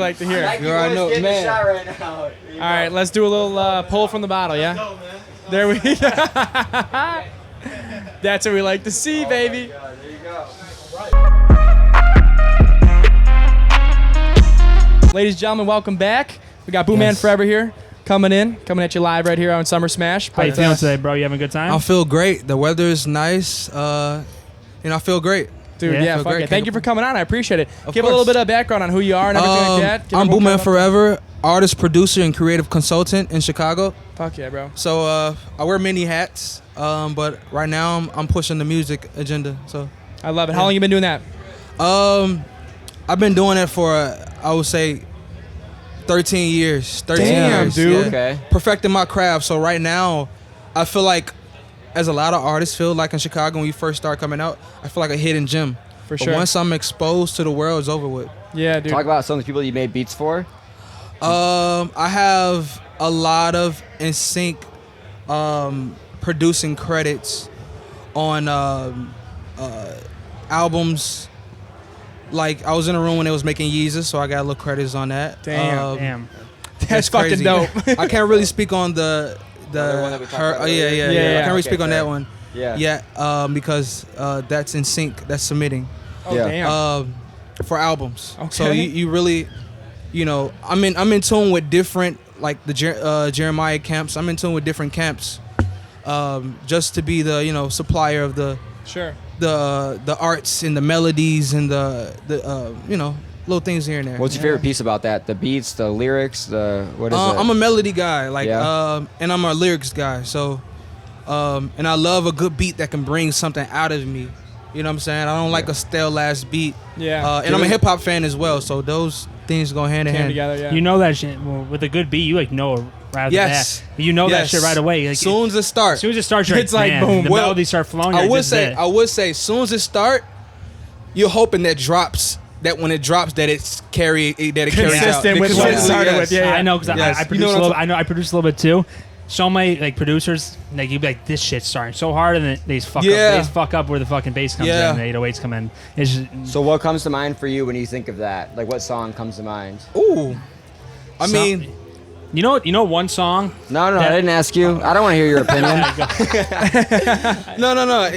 Like to hear. You already know, man. Shot right now. All right, let's do a little pull from the bottle, yeah? Go, man. There we go. That's what we like to see, baby. God, there you go. Ladies and gentlemen, welcome back. We got Booman Forever here coming at you live right here on Summer Smash. How you feeling today, bro? You having a good time? I feel great. The weather is nice. I feel great. Dude, Yeah, yeah, feel fuck great. it. Thank you for coming on. I appreciate it. Give a course. little bit of background on who you are and everything like that. Give I'm everyone Booman kind of- Forever, artist, producer, and creative consultant in Chicago. Fuck yeah, bro. So I wear many hats, but right now I'm pushing the music agenda. So I love it. How long you been doing that? I've been doing it for I would say 13 years. 13 Damn, years, dude. yeah. Okay. Perfecting my craft. So right now, I feel like, as a lot of artists feel like in Chicago when you first start coming out, I feel like a hidden gem. For But sure. once I'm exposed to the world, it's over with. Yeah, dude. Talk about some of the people you made beats for. I have a lot of NSYNC producing credits on albums. Like, I was in a room when they was making Yeezus, so I got a little credits on that. Damn. That's fucking crazy. dope. I can't really speak on the Other one that we talked about yeah. earlier? Yeah, I can't really okay, speak on fair. that one Yeah. yet because that's in sync. That's submitting Oh, Yeah. damn. for albums. Okay. So you really, I'm in tune with different, like the Jeremiah camps. I'm in tune with different camps, just to be the supplier of the Sure. arts and the melodies and the little things here and there. What's your favorite piece about that? The beats, the lyrics, what is it? I'm a melody guy, like, Yeah. and I'm a lyrics guy. So, and I love a good beat that can bring something out of me. You know what I'm saying? I don't like a stale ass beat. Yeah. And I'm a hip hop fan as well. So those things go hand in Came hand. together, yeah. You know that shit with a good beat. You know it right off Yes. the bat. You know that Yes. shit right away. Like, Soon as it as starts, soon as it starts, you're It's like, man, boom. The Well, melodies start flowing. I you're would just say, there. soon as it start, you're hoping that drops. That when it drops, that it carries out. Consistent with what it started with, yeah. I know because Yes. I You produce know what a I'm little. I know I produce a little bit too. So many like producers, like you'd be like, this shit's starting so hard, and then they just fuck up. Yeah. They just fuck up where the fucking bass comes Yeah. in, and the 808s come in. It's just, So what comes to mind for you when you think of that? Like, what song comes to mind? Ooh, I So- mean, you know one song. No, I That- didn't ask you. I don't want to hear your opinion. no.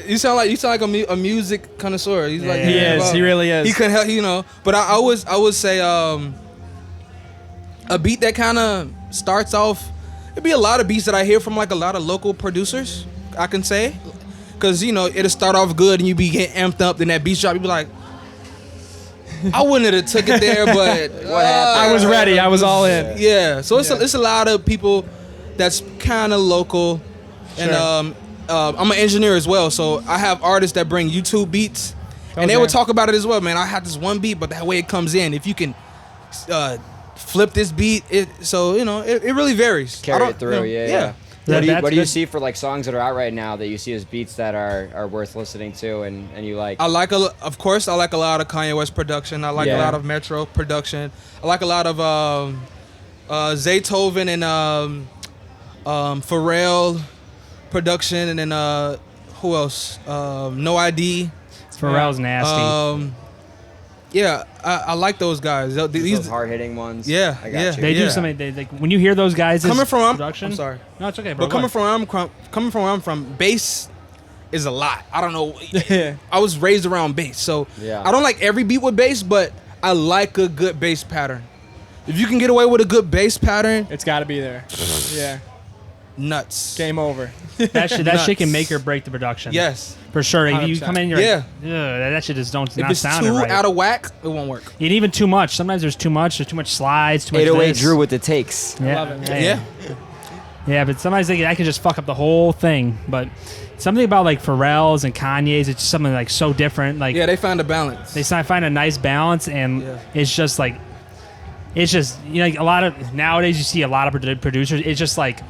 You sound like a music connoisseur. He's like, Yeah. He is. He really is. He can help, But I would say a beat that kind of starts off. It'd be a lot of beats that I hear from like a lot of local producers. I can say, because it'll start off good and you be getting amped up. Then that beat drop, you be like, I wouldn't have took it there, but What happened? I was ready. I was all in. Yeah. So it's a lot of people that's kind of local, and Sure. I'm an engineer as well. So I have artists that bring YouTube beats, and they would talk about it as well. Man, I have this one beat, but that way it comes in. If you can flip this beat, it really varies. Carry it through, yeah. That- What do you that's- see for like songs that are out right now that you see as beats that are worth listening to and you like? I like of course I like a lot of Kanye West production. I like a Yeah. lot of Metro production. I like a lot of Zaytoven and Pharrell production, and then who else? No ID. Pharrell's nasty. Yeah, I like those guys. those These hard hitting ones. Yeah, I got yeah. you. They do something. They like when you hear those guys. coming from production. I'm sorry, No, it's okay, bro. but coming from where I'm from, bass is a lot. I don't know. Yeah. I was raised around bass, so Yeah. I don't like every beat with bass, but I like a good bass pattern. If you can get away with a good bass pattern, It's got to be there. Yeah. nuts. Game over. that shit Nuts. can make or break the production. Yes. for sure. If you 100%. come in, you're Yeah. like, ugh, that shit just not If it's sounding too right. out of whack, it won't work. And even too much. Sometimes there's too much. There's too much slides. Too much 808 this. Drew with the takes. Yeah. love it. Yeah. Yeah, but sometimes I can just fuck up the whole thing. But something about like Pharrell's and Kanye's, it's just something like so different. Like Yeah, they found a balance. they find a nice balance, and Yeah. it's just like, like a lot of nowadays you see a lot of producers. It's just like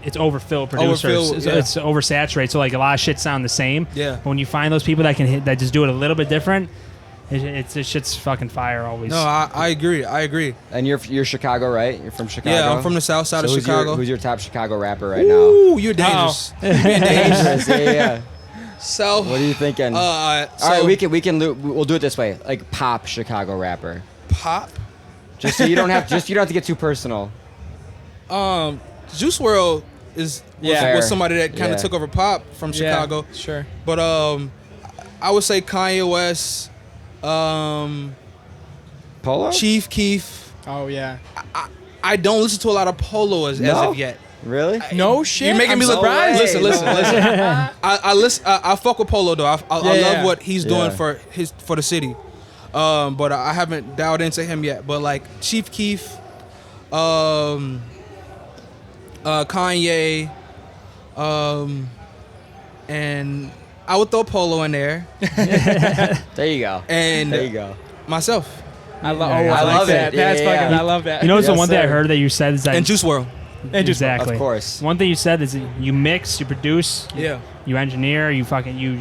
it's overfilled producers. Overfilled, It's, yeah. it's oversaturated. So like a lot of shit sound the same. Yeah. But when you find those people that that just do it a little bit different, it shit's fucking fire always. No, I agree. I agree. And you're Chicago, right? You're from Chicago. Yeah, I'm from the south side So of who's Chicago. who's your top Chicago rapper right now? Ooh, you're dangerous. You're being dangerous. Dangerous. Yeah. South. What are you thinking? All All right, we'll do it this way. Like pop Chicago rapper. pop. Just so you don't have to get too personal. Juice World was somebody that kind of Yeah. took over pop from Chicago. Yeah, sure. But I would say Kanye West, Polo? Chief Keef. Oh yeah. I don't listen to a lot of Polo as of yet. Really? No shit. You're making I'm me look. surprised. Listen. I listen. I fuck with Polo though. I love what he's doing Yeah. for the city. But I haven't dialed into him yet. But like Chief Keef, Kanye, and I would throw Polo in there, There you go. and There you go. myself I love. Yeah, Oh, yeah. I I like love that. it. Yeah, That's yeah, fucking. yeah. I love that. You know what's the Yes, one thing I sir. heard that you said is that and Juice World. exactly. Of course. One thing you said is you mix, you produce, Yeah. you engineer, you fucking you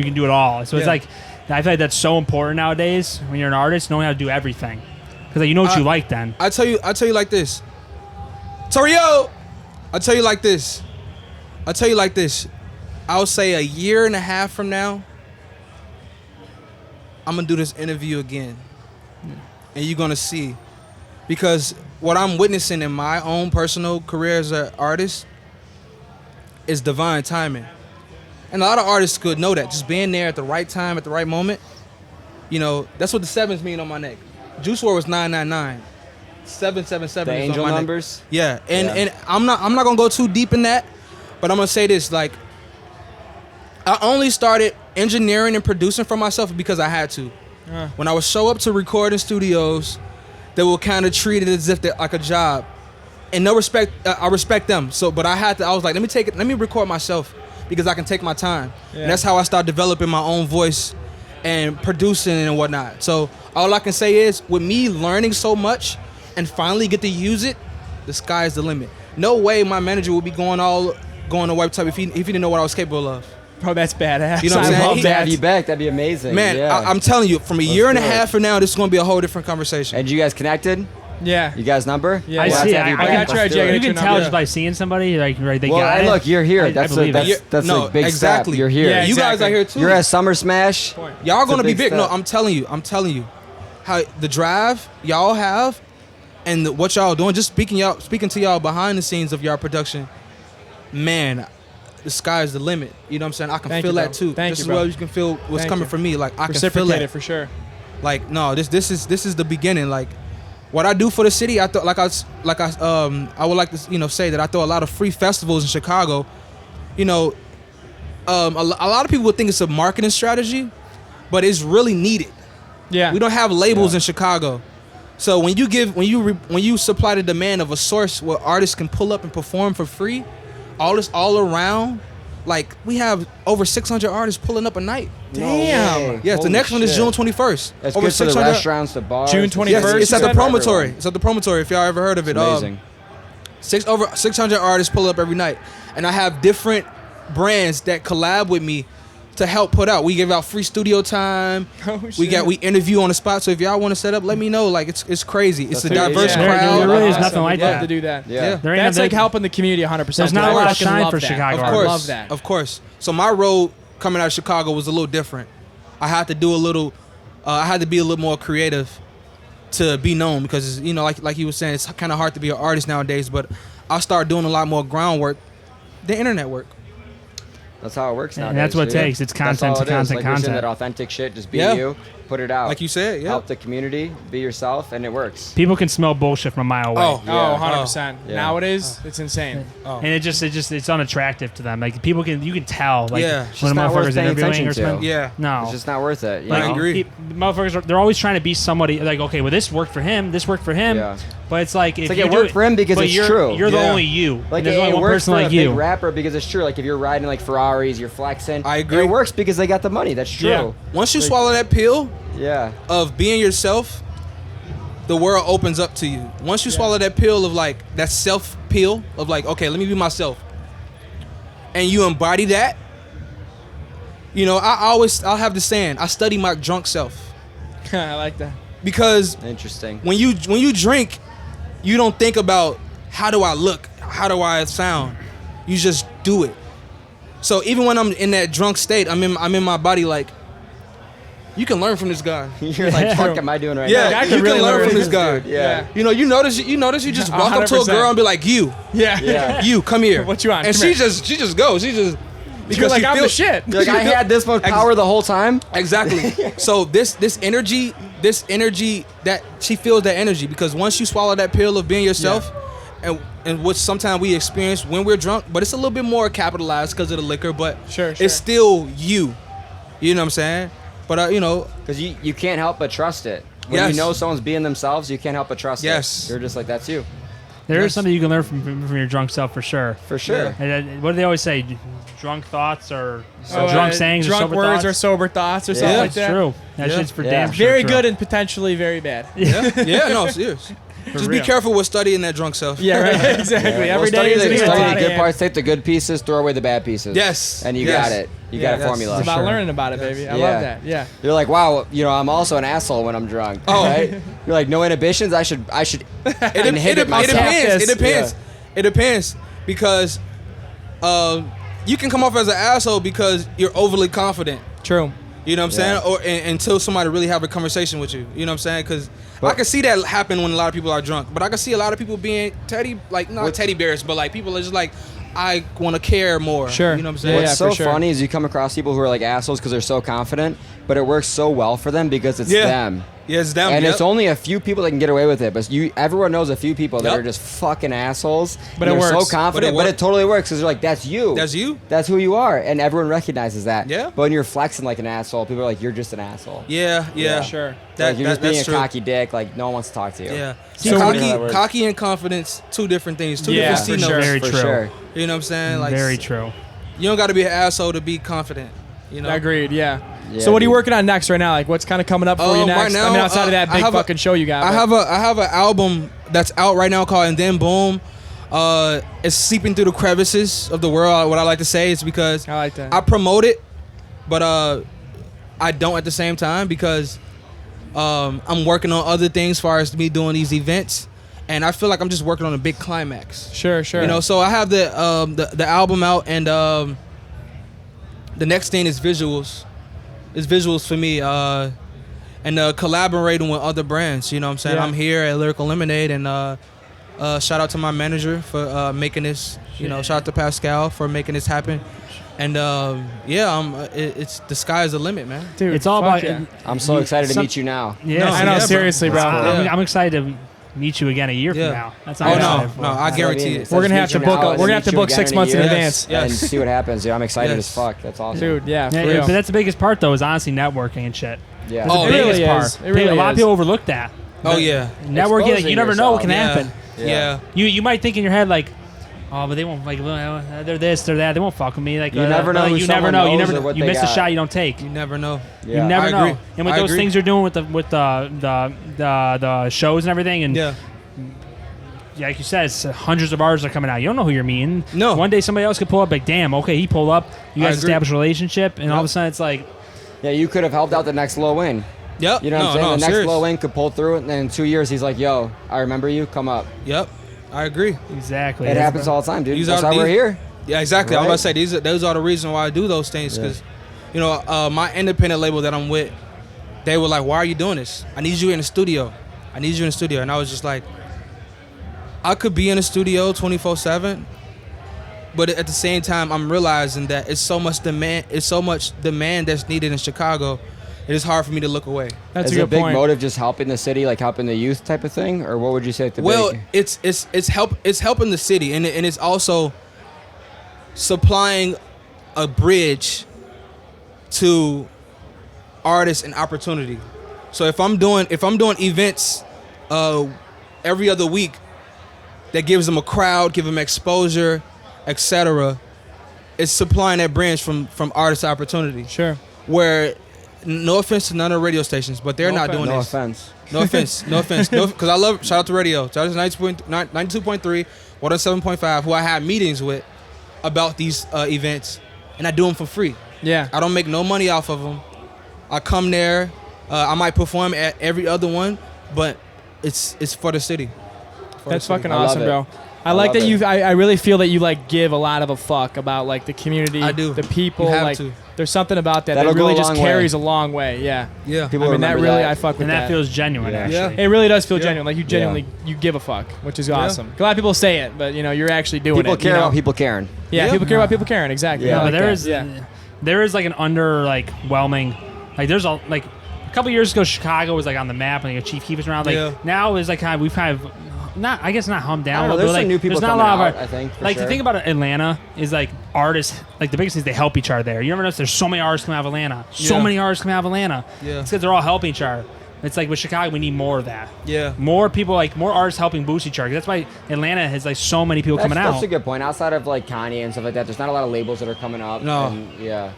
can do it all. So it's Yeah. like I feel like that's so important nowadays when you're an artist, knowing how to do everything. Because like, you know what you like then. I tell you like this. Torio, I tell you like this. I'll say a year and a half from now, I'm gonna do this interview again, and you're gonna see, because what I'm witnessing in my own personal career as an artist is divine timing, and a lot of artists could know that. Just being there at the right time, at the right moment. You know, that's what the sevens mean on my neck. Juice WRLD was 999. 777 The is angel on my numbers. neck. Yeah, and Yeah. and I'm not gonna go too deep in that, but I'm gonna say this: like, I only started engineering and producing for myself because I had to. When I would show up to recording studios, they will kind of treat it as if they're like a job, and no respect. I respect them. So, but I had to. I was like, let me record myself because I can take my time. Yeah. And that's how I started developing my own voice and producing and whatnot. So all I can say is, with me learning so much and finally get to use it, the sky is the limit. No way my manager would be going to wipe top if he didn't know what I was capable of. Bro, that's badass. You know what I'm I saying? love He- To have that. you back, that'd be amazing. Man, yeah. I'm telling you, from a Let's year and a do it. half from now, this is going to be a whole different conversation. And you guys connected? Yeah. You guys number? Yeah. I We'll have see. to have you I back. got Let's your do idea. it. I You got can your tell number. just by seeing somebody like right they Well, got hey, it. look, you're here. I That's believe a it. that's, that's No, a big exactly. step. You're here. Yeah, You guys exactly. are here too. You're at Summer Smash. Y'all It's a gonna be big big. No, step. I'm telling you, how the drive y'all have, and what y'all doing. Just speaking to y'all behind the scenes of y'all production. Man, the sky is the limit. You know what I'm saying? I can Thank feel you, that bro. too. Thank Just you, as bro. well as you can feel what's Thank coming you. from me. Like I can feel Reciprocate that. it for sure. Like no, this is the beginning. Like what I do for the city, I thought I would like to say that I throw a lot of free festivals in Chicago. You know, a lot of people would think it's a marketing strategy, but it's really needed. Yeah. We don't have labels in Chicago, so when you supply the demand of a source where artists can pull up and perform for free, all around, like we have over 600 artists pulling up a night. Damn. Yes, the Holy next one is shit. June 21st. That's over good for the 600 restaurants, the bars. June the- 21st. Yes, First, it's at the you said? promontory. It's at the promontory. If y'all ever heard of it, It's amazing. over 600 artists pull up every night, and I have different brands that collab with me to help put out. We give out free studio time. Oh, We shit. interview on the spot. So if y'all want to set up, let me know. Like it's crazy. It's a That's diverse amazing. There crowd. really is Awesome. nothing like We'd love that. to do that. Yeah. Yeah. There ain't That's no- like helping the community 100%. There's not I a lot of fucking shine love for that. Chicago Of I course, love that. Of course. So my road coming out of Chicago was a little different. I had to do a little. I had to be a little more creative to be known because like you were saying, it's kind of hard to be an artist nowadays. But I started doing a lot more groundwork, the internet work. That's how it works now. And that's what it takes. It's content to content, Like you're saying, content. that authentic shit. Just be Yeah. you. Put it out. Like you said, yeah. Help the community. Be yourself, and it works. People can smell bullshit from a mile away. Oh. Oh, Yeah. 100%. Yeah. Nowadays, it's insane. And it's unattractive to them. Like you can tell. Like Yeah. It's when a just not worth motherfucker's paying interviewing or attention to. something. Yeah. No. It's just not worth it. You Like, know? agree. Motherfuckers, they're always trying to be somebody. Like, okay, well, this worked for him. This worked for him. Yeah. But it's like if like you it do worked for him because but it's you're, true. You're the Yeah. only you. Like And there's it only one works person for like a you. big rapper because it's true. Like if you're riding like Ferraris, you're flexing. I agree. It works because they got the money. That's true. Yeah. Once you swallow that pill Yeah. of being yourself, the world opens up to you. Once you swallow that pill of like that self pill of like, okay, let me be myself, and you embody that. I'll have the saying, I study my drunk self, I like that. because Interesting. when you drink, you don't think about how do I look, how do I sound. You just do it. So even when I'm in that drunk state, I'm in my body like, you can learn from this guy. You're like, fuck am I doing right Yeah, now? I you can can really learn learn from this this guy. dude, yeah. You know, you notice you just walk up to a 100%. girl and be like, you, Yeah. you, come here. What you want? And Come she just goes. She just You're like, she I'm the feels- shit. You're like, I had this much power the whole time. Exactly. So this energy that she feels that energy because once you swallow that pill of being yourself, and what sometimes we experience when we're drunk, but it's a little bit more capitalized because of the liquor, but Sure. it's still you. You know what I'm saying? But you know, Because you can't help but trust it. When Yes. you know someone's being themselves, you can't help but trust Yes. it. You're just like, that's you. There is Yes. something you can learn from your drunk self for sure. For sure. And, what do they always say? Drunk thoughts or Oh, drunk sayings or drunk sober words thoughts? or sober thoughts or something Yeah. like It's that. true. That Yeah. shit's for Yeah. damn sure Very true. good and potentially very bad. yeah, no, serious. Just be real. careful with studying that drunk self. Yeah, right. Exactly. Yeah. Every Well, day is study an the, study out the of good hand. parts, take the good pieces, throw away the bad pieces. Yes. And you Yes. got it. You Yeah, got a that's- formula. It's about Sure. learning about it, baby. I Yeah. love that. Yeah. You're like, wow, I'm also an asshole when I'm drunk. Oh. Right? You're like, no inhibitions. I should inhibit It myself. depends. It Yeah. depends. It depends because you can come off as an asshole because you're overly confident. True. You know what I'm Yeah. saying? Or until somebody really have a conversation with you. You know what I'm saying? Because I can see that happen when a lot of people are drunk. But I can see a lot of people being not teddy bears, but like people are just like, I want to care more. Sure. You know what I'm saying? Yeah, What's so for sure. funny is you come across people who are like assholes because they're so confident, but it works so well for them because it's them. Yeah, it's them. And yep. it's only a few people that can get away with it, but everyone knows a few people that Yep. are just fucking assholes. But and it they're works. so confident, But it but it works. totally works because they're like, that's you. That's you. That's who you are, and everyone recognizes that. Yeah. But when you're flexing like an asshole, people are like, you're just an asshole. Yeah. Yeah. Sure. Like, you're just being that's a true. cocky dick. Like no one wants to talk to you. Yeah. So Cocky and confidence, two different things. Two Yeah, different for C sure. notes. Very for true. sure. You know what I'm saying? Like Very true. You don't got to be an asshole to be confident. You know. Agreed. Yeah. Yeah, So what are you dude. working on next right now? Like, what's kind of coming up for you next? Right now, I mean, outside of that I big have fucking show you got. I but- have an album that's out right now called And Then Boom. It's seeping through the crevices of the world. What I like to say is because I like that. I promote it, but I don't at the same time because I'm working on other things as far as me doing these events, and I feel like I'm just working on a big climax. Sure. You know, so I have the album out, and the next thing is visuals. It's visuals for me, and collaborating with other brands. You know what I'm saying? Yeah. I'm here at Lyrical Lemonade, and shout out to my manager for making this. You know, shout out to Pascal for making this happen. And it's the sky's the limit, man. Dude, It's all fuck about. yeah. I'm so excited to Some- meet you now. Yeah, No, I know, yeah, bro. seriously, bro. That's cool. Yeah. I'm excited to meet you again a year Yeah. from now. That's Oh all I'm no, excited for. no, I guarantee it. We're gonna have to book. We're gonna have to book 6 months in advance. Yes. And see what happens. Yeah, I'm excited Yes. as fuck. That's awesome. Dude, yeah, for Yeah, real. but that's the biggest part though is honestly networking and shit. Yeah. That's Oh, the it biggest really part. is. It really a lot of is. people overlook that. Oh yeah, Networking, Exposing you never know what can yourself. happen. yeah. You might think in your head like, oh, but they won't like they're this, they're that. They won't fuck with me. Like You never know who You never someone know. You knows never. or what You they miss a got. shot you don't take. You never know. Yeah. You never I know. agree. And with I those agree. things you're doing with the shows and everything, and Yeah. like you said, it's, hundreds of artists are coming out. You don't know who you're meeting. No. One day somebody else could pull up like, damn, okay, he pulled up. You I guys agree. establish a relationship, and all of a Yep. sudden it's like, Yeah, you could have helped out the next Lil Wayne. Yep. You know what no, I'm saying? No, The next serious. Lil Wayne could pull through it, and then in 2 years he's like, yo, I remember you, come up. Yep. I agree. exactly. It happens all the time, dude. These That's are why we're these- here. Yeah, exactly. I was Right? about to say those are the reasons why I do those things because, you know, my independent label that I'm with, they were like, "Why are you doing this? I need you in the studio. I need you in the studio." And I was just like, I could be in the studio 24/7, but at the same time, I'm realizing that it's so much demand. It's so much demand that's needed in Chicago. It is hard for me to look away. That's Is a a good big point. motive just helping the city, like helping the youth type of thing? Or what would you say at the Well, big? it's helping the city, and it's also supplying a bridge to artists and opportunity. So if I'm doing events every other week that gives them a crowd, give them exposure, etc., it's supplying that bridge from artist opportunity. Sure. Where, no offense to none of the radio stations, but they're No not offense. doing No this. offense. No offense. No offense. No, because I love, shout out to radio. Shout out to 92.3, 107.5, who I have meetings with about these events, and I do them for free. Yeah. I don't make no money off of them. I come there. I might perform at every other one, but it's for the city. For That's the city. fucking I love awesome, it. bro. I I like love that it. I really feel that you like give a lot of a fuck about like the community, I do. the people. You have like to. There's something about that That'll that really go a just long way. carries a long way. Yeah. Yeah. People I mean, that remember really, that. I fuck with And that feels genuine, Yeah. actually. It really does feel Yeah. genuine. Like you genuinely, you give a fuck, which is awesome. A lot of people say it, but you're actually doing People it. care you know? about people caring. Yeah, Yeah. people care about people caring. Exactly. Yeah. I like But that. there is like an whelming, like there's a couple years ago, Chicago was like on the map and Chief Keef was around. Like Yeah. now is like we've kind of not, I guess not hummed down. I don't know, but there's like, some new people there's not a coming lot of out, I think, for like sure. the thing about Atlanta is like artists, like the biggest thing is they help each other there. You ever notice there's so many artists coming out of Atlanta, so Yeah. many artists coming out of Atlanta. Yeah. It's because they're all helping each other. It's like with Chicago, we need more of that. Yeah. More people, like more artists helping boost each other. That's why Atlanta has like so many people coming out. That's a good point. Outside of like Kanye and stuff like that, there's not a lot of labels that are coming up. No. And, yeah.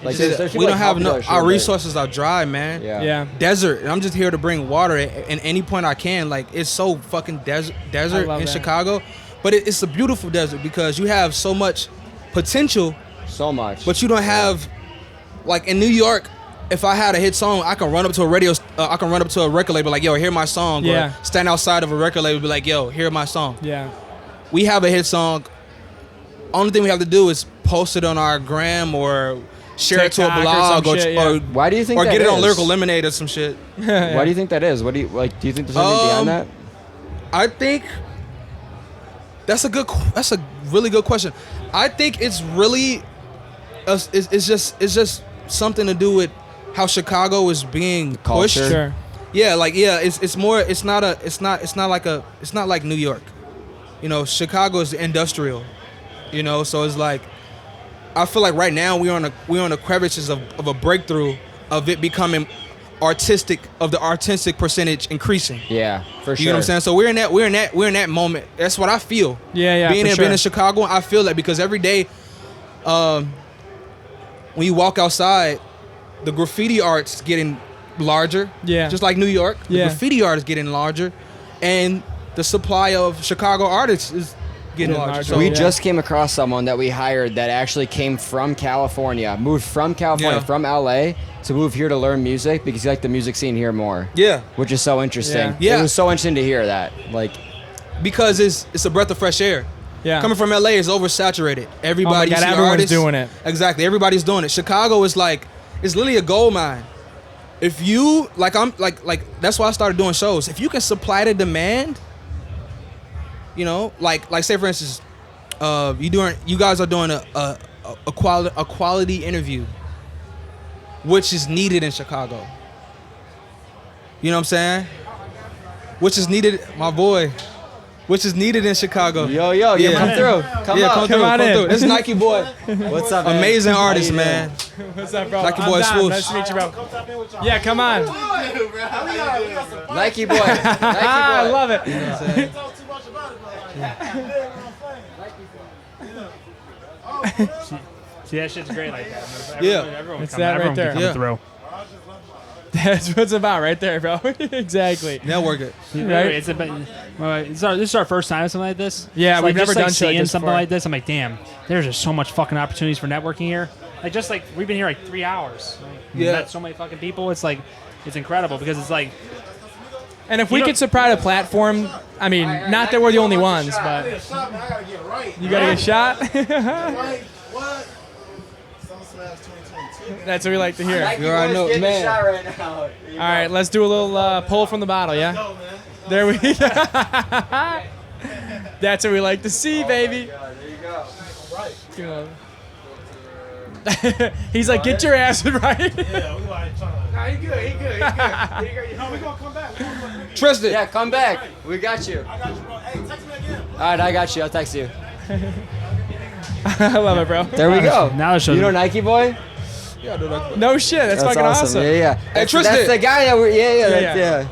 Like It's just- there's we people don't like have helping no. each other, Our but- resources are dry, man. Yeah. Yeah. Desert. And I'm just here to bring water at any point I can. Like it's so fucking desert love in that. Chicago, but it's a beautiful desert because you have so much potential, So much. but you don't have like in New York. If I had a hit song, I can run up to a I can run up to a record label like, yo, hear my song. Yeah. Or stand outside of a record label, be like, yo, hear my song. Yeah. We have a hit song. Only thing we have to do is post it on our gram or share it to a TikTok or blog some shit, yeah. Why do you think or that get it on is? Lyrical Lemonade or some shit. Why do you think that is? What do you like? Do you think there's something behind that? I think that's a really good question. I think it's really it's just something to do with how Chicago is being pushed. Culture. Sure. Yeah, it's more it's not like New York. You know, Chicago is industrial. You know, so it's like I feel like right now we're on the crevices of a breakthrough of it becoming artistic, of the artistic percentage increasing. Yeah, for sure. You know what I'm saying? So we're in that moment. That's what I feel. Yeah, Being for sure. in Chicago, I feel that because every day, when you walk outside, the graffiti art's getting larger. Yeah. Just like New York, the Yeah. graffiti art is getting larger, and the supply of Chicago artists is getting larger. So We Yeah. just came across someone that we hired that actually came from California, moved from California, Yeah. from LA, to move here to learn music because he liked the music scene here more. yeah, Which is so interesting. Yeah. It was so interesting to hear that. Like, because it's a breath of fresh air. Yeah. Coming from LA is oversaturated. Everybody, God, you see everyone's artists, doing it. Exactly, everybody's doing it. Chicago is like it's literally a gold mine. If you like, I'm like that's why I started doing shows. If you can supply the demand, you know, like say for instance, you guys are doing a quality interview, which is needed in Chicago. You know what I'm saying? Which is needed, my boy. Which is needed in Chicago. yo, yeah, Yeah. come through. Come yeah, up. come through, on come in. through. This is Nike Boy, What's up, man? amazing How artist, you doing? man. What's up, bro? Lucky I'm boy Dom. swoosh. Nice to meet you, bro. Yeah, come on. Nike boy. Nike boy. I love it. See, that shit's great like that. Yeah. Everyone It's come- that right everyone there. can come Yeah. through. That's what it's about right there, bro. Exactly. Network it. Right? It's a, this is our first time something like this. Yeah, So, we've never just, done like, shit like seeing this something before. like this. I'm like, damn, there's just so much fucking opportunities for networking here. Like, just like we've been here like 3 hours. Like, we've Yeah. met so many fucking people. It's like, it's incredible because it's like, And if we know- could supply a platform, I mean, not that we're the only ones, but you gotta get shot. Summer Smash 2022. That's what we like to hear. Nike You already boy's know, getting man. a shot right now. All right, let's do a little pull from the bottle, yeah? Go, man. There we That's what we like to see, baby. There you go. You know. He's like, get your ass right. Yeah, we like trying to. Nah, he good. He good. No, we gonna come back. We gonna come back. Tristan. Yeah, come back. We got you. I got you, bro. Hey, text me again. All right, I got you. I'll text you. I love it, bro. There we go. now they're showing You know Nike boy? Yeah, dude, like- No shit, that's fucking awesome. Yeah, yeah. That's, Tristan. that's the guy that we're. Yeah. Yeah.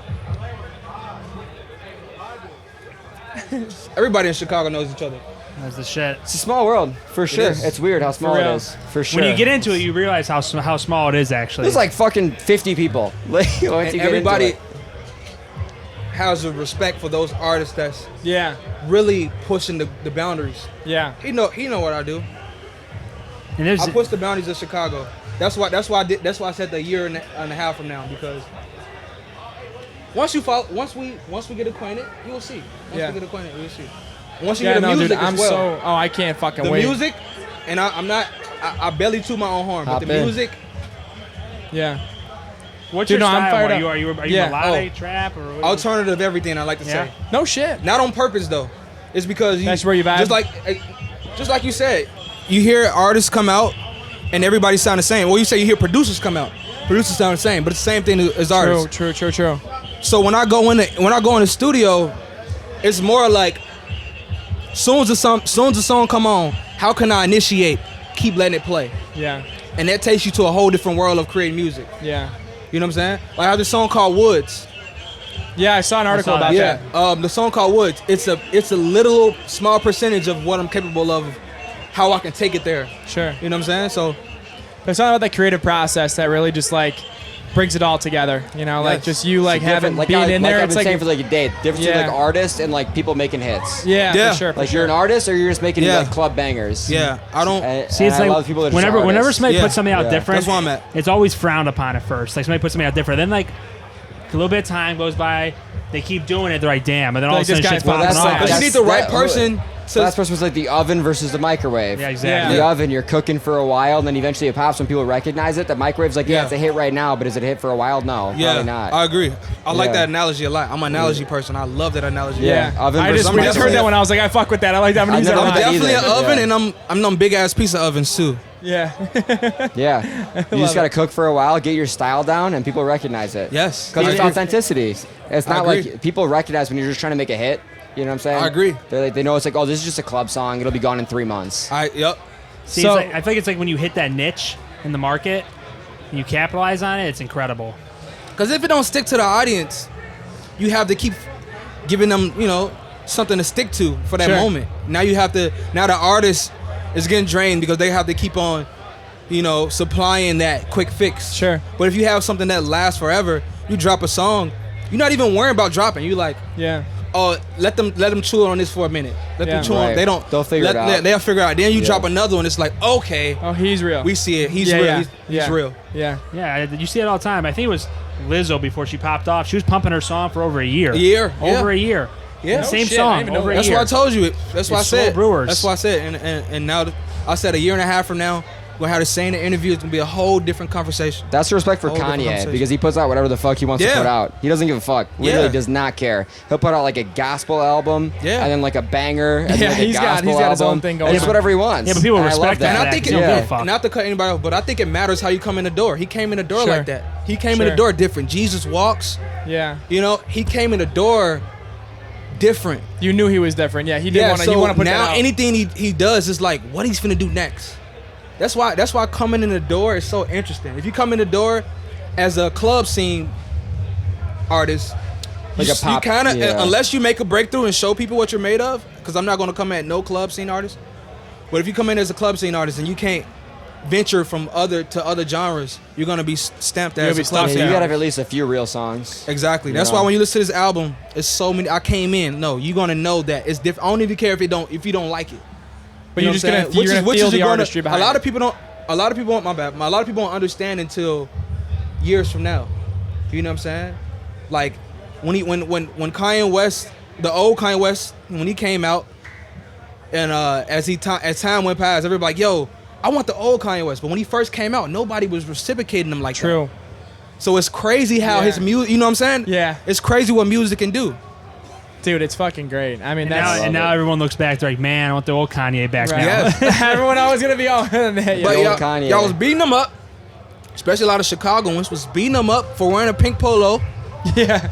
Everybody in Chicago knows each other. that's the shit. It's a small world, for sure. is. It's weird how small it real. is. For sure. When you get into it, you realize how small it is actually. There's like fucking 50 people. Like, once you And get everybody into it. has a respect for those artists that's Yeah, really pushing the boundaries. yeah. He know what I do. and there's I push the boundaries of Chicago. That's why I said the year and a half from now, because once we get acquainted, you will see. Once we get acquainted, you'll see. Once you Yeah, hear the no, music dude, as I'm well. so. Oh, I can't fucking The wait. music, and I'm not I barely toot my own horn, Hop but the in. music, Yeah. What's Dude, your no, I'm style? fired Are up. you Yeah. melodic, trap, or what? alternative everything. I like to Yeah. say, No shit. not on purpose though. It's because you, That's where you vibe? just like you said, you hear artists come out and everybody sound the same. Well, you say you hear producers come out, producers sound the same, but it's the same thing as artists. True. So when I go in the studio, it's more like, soon as the song come on, how can I initiate? Keep letting it play, Yeah. and that takes you to a whole different world of creating music. Yeah. You know what I'm saying? Like I have this song called Woods. Yeah, I saw an article saw about that. that. The song called Woods. It's a little small percentage of what I'm capable of, how I can take it there. Sure. You know what I'm saying? So There's something about that creative process that really just like brings it all together. You know, like Yes. just you like having like being in there. I've It's been like saying for like a day. Difference between Yeah. like artists and like people making hits. yeah, Yeah. for sure. Like you're an artist or you're just making Yeah. like club bangers. yeah, I don't. See, it's I like love people that are just whenever artists. somebody Yeah. puts something out Yeah. different, That's where I'm at. it's always frowned upon at first. Like somebody puts something out different, then like a little bit of time goes by, they keep doing it, they're like, damn, and then all Like, of a sudden this shit's guy's popping that's off. like- But you that's- need the right that- person. So last person was like the oven versus the microwave. Yeah, exactly. The oven, you're cooking for a while, and then eventually it pops when people recognize it. The microwave's like, yeah, Yeah. it's a hit right now, but is it a hit for a while? No, Yeah, probably not. I agree. I like Yeah. that analogy a lot. I'm an analogy person. I love that analogy. Yeah. Oven I versus just, we just heard microwave. that one. I was like, I fuck with that. I like that. I'm gonna I use that never a I'm lot. did definitely an either, oven, yeah. and I'm them big ass piece of ovens too. Yeah. Yeah, you just it. got to cook for a while, get your style down, and people recognize it. Yes. Because it's I agree. authenticity. It's I not agree. like people recognize when you're just trying to make a hit. You know what I'm saying? I agree. They're like, they know it's like, oh, this is just a club song. It'll be gone in 3 months. Yep. See, So- it's like, I feel like it's like when you hit that niche in the market and you capitalize on it, it's incredible. Because if it don't stick to the audience, you have to keep giving them, something to stick to for that Sure. moment. Now the artist is getting drained because they have to keep on, supplying that quick fix. Sure. But if you have something that lasts forever, you drop a song, you're not even worrying about dropping. You like, Yeah. oh, let them chew on this for a minute. Let Yeah. them chew on. Right. They don't. They'll figure it out. They'll figure it out. Then you Yeah. drop another one. It's like, okay, Oh, he's real. we see it. He's Yeah, real. yeah. He's Yeah. real. Yeah. Yeah, you see it all the time. I think it was Lizzo before she popped off. She was pumping her song for over a year. A year, Over yeah. a year. Yeah. The No same shit, I didn't song even know over a That's year. why I told you it. That's why I It's Slow said. Brewers. That's why I said. And now I said a year and a half from now, we're gonna have the same interview. It's gonna be a whole different conversation. That's the respect for Whole different Kanye conversation. because he puts out whatever the fuck he wants to Yeah. put out. He doesn't give a fuck. Literally Yeah. does not care. He'll put out like a gospel album, Yeah. and then like a banger, and Yeah, then like a he's got gospel his own album. thing going And it's on. whatever he wants. Yeah, but people And I respect love that. And that. I think Yeah. it, Yeah. Fuck. not to cut anybody off, but I think it matters how you come in the door. He came in the door Sure. like that. He came in Sure. the door different. Jesus walks. Yeah. He came in the door different. You knew he was different. Yeah. He didn't want to. so You want to put now that out. anything he does is like what he's finna do next. That's why coming in the door is so interesting. If you come in the door as a club scene artist, Like you, a pop- you kind of yeah. unless you make a breakthrough and show people what you're made of. Because I'm not gonna come at no club scene artist. But if you come in as a club scene artist and you can't venture from other genres, you're gonna be stamped You'll as be a club stuck Yeah, scene you Yeah. gotta artist. have at least a few real songs. Exactly. You That's know? why when you listen to this album, it's so many. I came in. No, you're gonna know that it's different. I don't even care if you don't like it. But You you're know just what I'm gonna saying? you're gonna feel the artistry a behind lot it. of people don't. A lot of people won't. My bad. A lot of people won't understand until years from now. You know what I'm saying? Like when Kanye West, the old Kanye West, when he came out, and as time went past, everybody like, yo, I want the old Kanye West. But when he first came out, nobody was reciprocating him like that. True. So it's crazy how Yeah. his music. You know what I'm saying? Yeah. It's crazy what music can do. Dude, it's fucking great. I mean, And now, that's and now everyone looks back, they're like, man, I want the old Kanye back right. now. Yes. Everyone always gonna be all. Yeah. But The old y'all, Kanye. y'all was beating them up, especially a lot of Chicagoans was beating them up for wearing a pink polo, Yeah.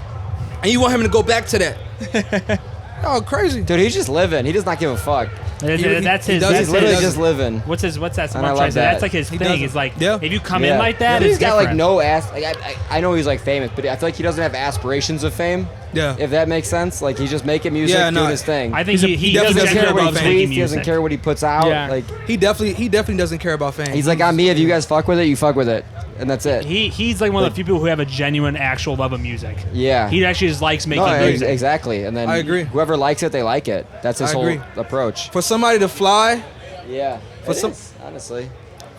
and you want him to go back to that. Oh, crazy. Dude, he's just living. He does not give a fuck. That's He his. does That's He's it. literally does just it. living. What's that? And I I'm love trying to say. that. That's like his He thing. does It's it. like Yeah. if you come Yeah. in like that, He's it's got like different. no ass. Like I know he's like famous, but I feel like he doesn't have aspirations of fame. Yeah. If that makes sense. Like he's just making music, Yeah, no, doing his thing. I think he definitely doesn't doesn't care care what he about fame. making tweets. He doesn't music. care what he puts out. Yeah. Like He definitely doesn't care about fame. he's like on me. If you guys fuck with it, you fuck with it, and that's it. He's like one of the few people who have a genuine, actual love of music. Yeah. He actually just likes making No, music. exactly. And then I agree. whoever likes it, they like it. That's his I whole agree. approach. For somebody to fly, Yeah. For It some- is, honestly.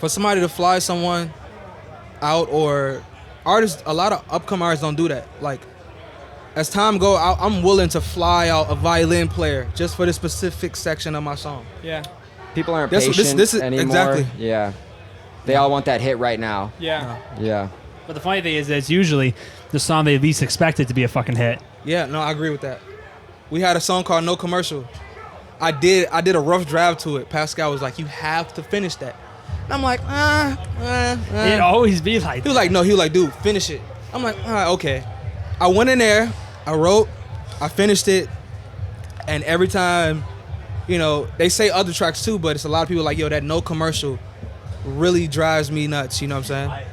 for somebody to fly someone out, or artists, a lot of upcoming artists don't do that. Like as time go, I'm willing to fly out a violin player just for this specific section of my song. Yeah. people aren't This patient is anymore. exactly. Yeah. They all want that hit right now. Yeah. Yeah. But the funny thing is that it's usually the song they least expected to be a fucking hit. Yeah, no, I agree with that. We had a song called No Commercial. I did a rough draft to it. Pascal was like, you have to finish that. And I'm like, It'd always be like He was like, no, he was like, dude, finish it. I'm like, all right, okay. I went in there, I wrote, I finished it, and every time, you know, they say other tracks too, but it's a lot of people like, yo, that No Commercial really drives me nuts. You know what I'm saying?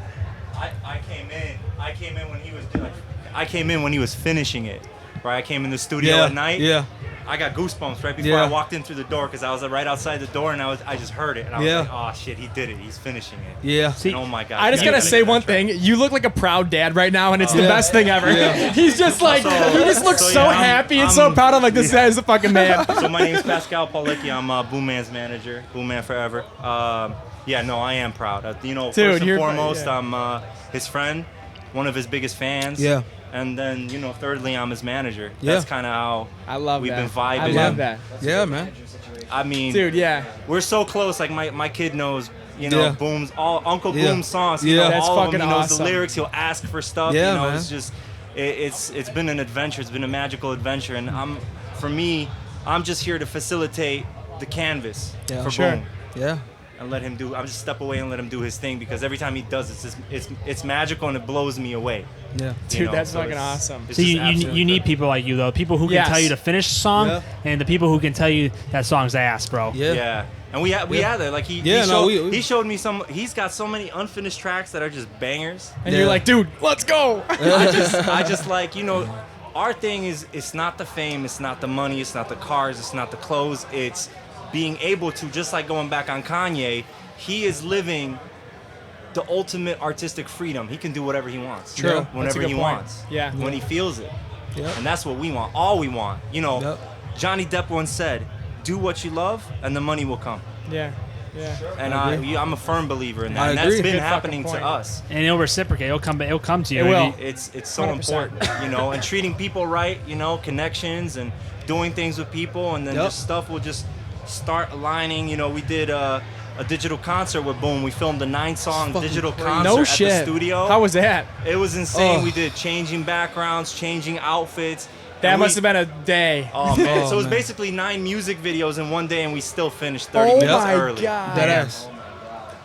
I came in when he was finishing it. Right, I came in the studio at night. Yeah. I got goosebumps right before I walked in through the door because I was right outside the door and I just heard it and I was like, oh shit, he did it. He's finishing it. Yeah. And oh my god. I just gotta say one thing. You look like a proud dad right now, and it's the best thing ever. Yeah. He's just like, he just looks so yeah, happy and so proud. I'm like, this guy's a fucking man. So my name's Pascal Paulicki. I'm Booman's manager, Booman Forever. Yeah, no, I am proud. You know, Dude, first and you're foremost, yeah. I'm his friend, one of his biggest fans. Yeah. And then, you know, thirdly, I'm his manager. Yeah. That's kind of how I love we've that. been vibing. I love that. Yeah, man. I mean, Dude, yeah. we're so close. Like my kid knows, you know, Yeah. Boom's all Uncle Yeah. Boom's songs. Yeah. You know, That's all of fucking them. He knows awesome. the lyrics. He'll ask for stuff. Yeah, you know, man. it's just it's been an adventure. It's been a magical adventure. And I'm just here to facilitate the canvas Yeah. for Sure. Boom. Yeah. And let him do. I'm just step away and let him do his thing because every time he does it's magical and it blows me away. Yeah. Dude, you know? that's So fucking it's- awesome. it's So just you absolutely need good. people like you though, people who can Yes. tell you to finish the song, Yeah. and the people who can tell you that song's ass, bro. Yeah. Yeah. And we had that. Like he we- showed me some. He's got so many unfinished tracks that are just bangers. And Yeah. you're like, dude, let's go. I just like, you know, our thing is it's not the fame, it's not the money, it's not the cars, it's not the clothes, it's being able to, just like going back on Kanye, he is living the ultimate artistic freedom. He can do whatever he wants. True. That's a Whenever good he point. wants. Yeah. When he feels it. Yep. And that's what we want. All we want. You know, Yep. Johnny Depp once said, do what you love and the money will come. Yeah. Yeah. And I'm a firm believer in that. I And that's agree. been Good fucking happening to point. us. And it'll reciprocate. It'll come to you. It will. It's so 100%. important, you know, and treating people right, you know, connections and doing things with people, and then Yep. just stuff will just start aligning. You know, we did a digital concert with Boom. We filmed a 9-song fucking digital crazy. concert No at shit. the studio. How was that? It was insane. Oh. We did changing backgrounds, changing outfits. That and must we- have been a day. Oh man! Oh, So it was man. basically 9 music videos in one day, and we still finished 30 Oh minutes my early. god. That ass.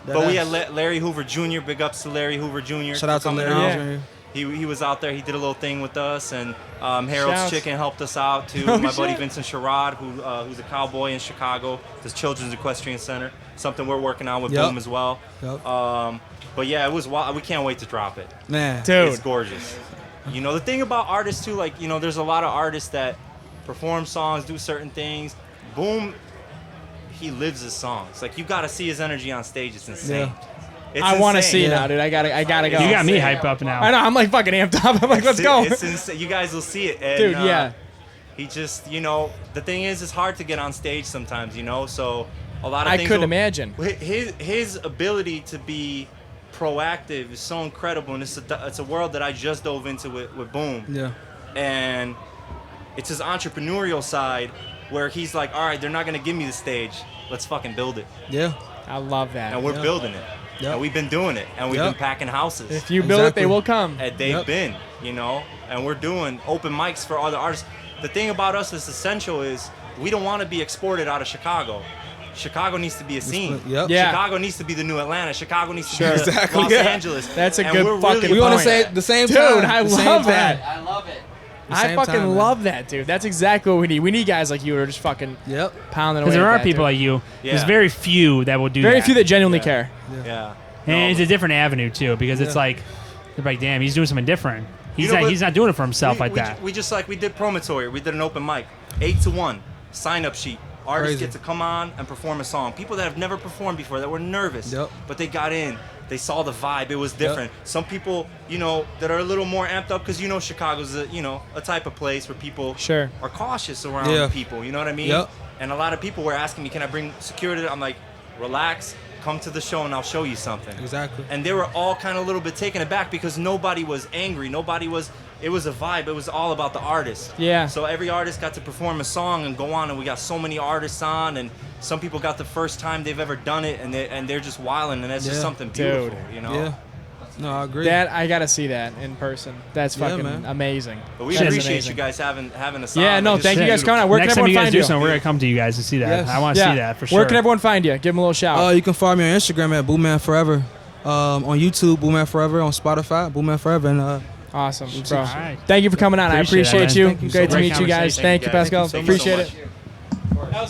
But we had Larry Hoover Jr. Big ups to Larry Hoover Jr. Shout out for to coming Larry. out. Yeah. He was out there. He did a little thing with us, and Harold's Shouts. Chicken helped us out too. Oh, My buddy shit. Vincent Sherrod, who's a cowboy in Chicago, does Children's Equestrian Center. Something we're working on with Yep. Boom as well. Yep. But yeah, it was wild. We can't wait to drop it. Man. Dude. It's gorgeous. You know, the thing about artists too, like, you know, there's a lot of artists that perform songs, do certain things. Boom, he lives his songs. Like, you got to see his energy on stage. It's insane. It's I want to insane. see it Yeah. now, dude. I gotta go. You got me Insane. hyped up now. I know. I'm like fucking amped up. I'm like, let's go. It's insane. You guys will see it. And, Dude, yeah. He just, you know, the thing is, it's hard to get on stage sometimes, you know. So a lot of I things. couldn't imagine. His ability to be proactive is so incredible, and it's a world that I just dove into with Boom. Yeah. And it's his entrepreneurial side where he's like, all right, they're not gonna give me the stage. Let's fucking build it. Yeah. I love that. And we're Yeah. building it. Yep. And we've been doing it. And we've Yep. been packing houses. If you build it, Exactly. they will come. And they've Yep. been, you know, and we're doing open mics for other artists. The thing about us that's essential is we don't want to be exported out of Chicago. Chicago needs to be a scene. Yep. Yeah. Chicago needs to be the new Atlanta. Chicago needs to Sure. be the Exactly. Los Yeah. Angeles. That's a And good we're fucking really We want to point. say it at the same Dude, time. I The same love time. that. I love it. The I same fucking time, man. love that, dude. That's exactly what we need. We need guys like you who are just fucking Yep. pounding away. Because there at are that, people dude. like you. There's Yeah. very few that will do Very that. few that genuinely Yeah. care. Yeah. And it's No, a different avenue too, because it's Yeah. like, they're like, damn, he's doing something different. He's You know, not. but He's not doing it for himself like we, that. We just like we did Promontory. We did an open mic, 8-1 sign up sheet. Artists Crazy. get to come on and perform a song. People that have never performed before, that were nervous, Yep. but they got in. They saw the vibe. It was different. Some people, you know, that are a little more amped up because, you know, Chicago's a type of place where people Sure. are cautious around Yeah. people. You know what I mean? Yep. And a lot of people were asking me, "Can I bring security?" I'm like, "Relax, come to the show and I'll show you something." Exactly. And they were all kind of a little bit taken aback because nobody was angry. Nobody was. it was a vibe. It was all about the artist. Yeah. So every artist got to perform a song and go on, and we got so many artists on, and some people got the first time they've ever done it, and they're just wilding, and that's just something beautiful, you know. Yeah. No, I agree. That I gotta see that in person. That's Yeah, fucking man. amazing. But we That is appreciate amazing. you guys having us on. Yeah, no, Like, it's thank you guys for coming out. Where Next can time you everyone guys find do you? something, we're gonna come to you guys to see that. Yes. I want to see that for sure. Where can everyone find you? Give them a little shout. You can follow me on Instagram at Booman Forever. On YouTube, Booman Forever. On Spotify, Booman Forever. And Awesome, bro. All right. Thank you for coming on. I Appreciate it, appreciate man. you. Thank you so Great to much. meet you guys. Great Thank you, guys. Pascal. Thank you so Appreciate much. it.